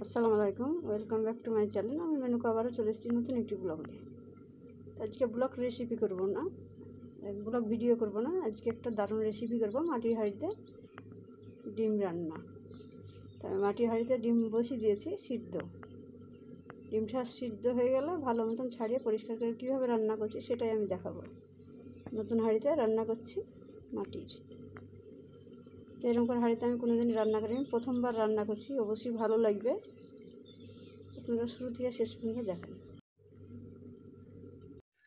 আসসালামু আলাইকুম, welcome back to my channel. আমি মেনুকে আবারও চলে এসেছি নতুন একটি ব্লগ নিয়ে। আজকে ব্লগ রেসিপি করব না, ব্লগ ভিডিও করব না। আজকে একটা দারুণ রেসিপি করব, মাটির হাঁড়িতে ডিম রান্না। তাই মাটির হাঁড়িতে ডিম বসিয়ে দিয়েছি সিদ্ধ। ডিমটা সিদ্ধ হয়ে গেলে ভালো মতন ছাড়িয়ে পরিষ্কার করে কীভাবে রান্না করছি সেটাই আমি দেখাবো। নতুন হাঁড়িতে রান্না করছি মাটির। এরকম করে হাঁড়িতে আমি কোনোদিন রান্না করিনি, প্রথমবার রান্না করছি। অবশ্যই ভালো লাগবে, আপনারা শুরু থেকে শেষ পর্যন্ত দেখেন।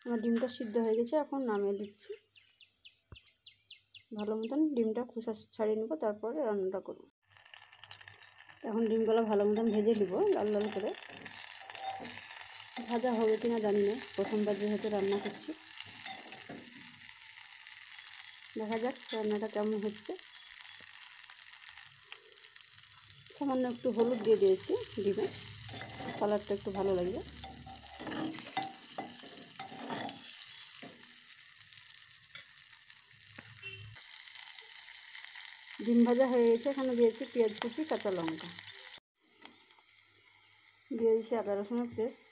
আমার ডিমটা সিদ্ধ হয়ে গেছে, এখন নামিয়ে দিচ্ছি। ভালো মতন ডিমটা খোসা ছাড়িয়ে নেবো, তারপরে রান্নাটা করব। এখন ডিমগুলো ভালো মতন ভেজে নেব লাল লাল করে। ভাজা হবে কিনা জানি না, প্রথমবার যেহেতু রান্না করছি। দেখা যাক রান্নাটা কেমন হচ্ছে। সামান্য একটু হলুদ দিয়ে দিয়েছি ডিমে, কালারটা একটু ভালো লাগবে। ডিম ভাজা হয়ে গেছে, এখানে দিয়েছি পেঁয়াজ কুচি, কাঁচা লঙ্কা, দিয়ে দিয়েছি আদা রসুনের পেস্ট,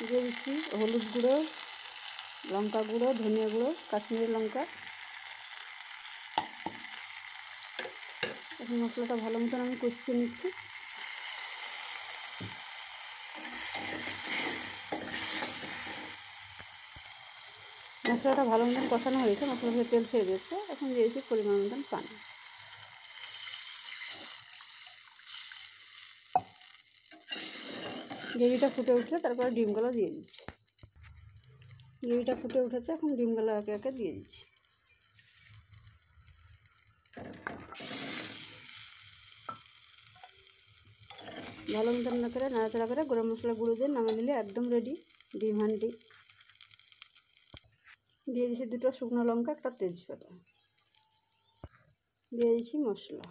দিয়ে দিচ্ছি হলুদ গুঁড়ো, লঙ্কা গুঁড়ো, ধনিয়া গুঁড়ো, কাশ্মীরি লঙ্কা। এখন মশলাটা ভালো মতন আমি কষিয়ে নিচ্ছি। মশলাটা ভালো মতন কষানো হয়েছে, মশলা থেকে তেল ছেড়ে দিয়েছে। এখন দিয়েছি পরিমাণ মতন পানি। গ্রেভিটা ফুটে উঠলে তারপরে ডিমগুলো দিয়ে দিচ্ছি। গ্রেভিটা ফুটে উঠেছে, এখন ডিমগুলো একে একে দিয়ে দিচ্ছি। ভালো মতন নাড়াচাড়া করে গরম মশলা গুঁড়ো দিয়ে নামিয়ে নিলে একদম রেডি ডিম হান্ডি। দিয়ে দিচ্ছি দুটো শুকনো লঙ্কা, একটা তেজপাতা, দিয়ে দিচ্ছি মশলা,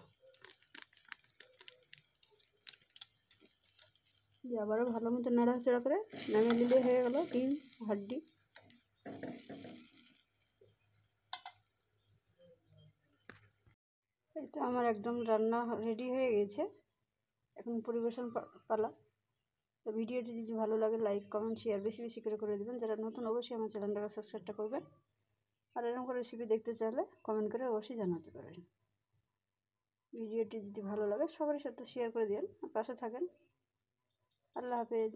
দিয়ে আবারও ভালো মতো নাড়াচাড়া করে নামিয়ে নিলে হয়ে গেল ডিম হাড্ডি। এই তো আমার একদম রান্না রেডি হয়ে গেছে, এখন পরিবেশন পালা। তো ভিডিওটি যদি ভালো লাগে লাইক কমেন্ট শেয়ার বেশি বেশি করে দেবেন। যারা নতুন অবশ্যই আমার চ্যানেলটাকে সাবস্ক্রাইবটা করবেন। আর এরকম করে রেসিপি দেখতে চাইলে কমেন্ট করে অবশ্যই জানাতে পারেন। ভিডিওটি যদি ভালো লাগে সবার সাথে শেয়ার করে দিন, পাশে থাকেন। আল্লাহ হাফেজ।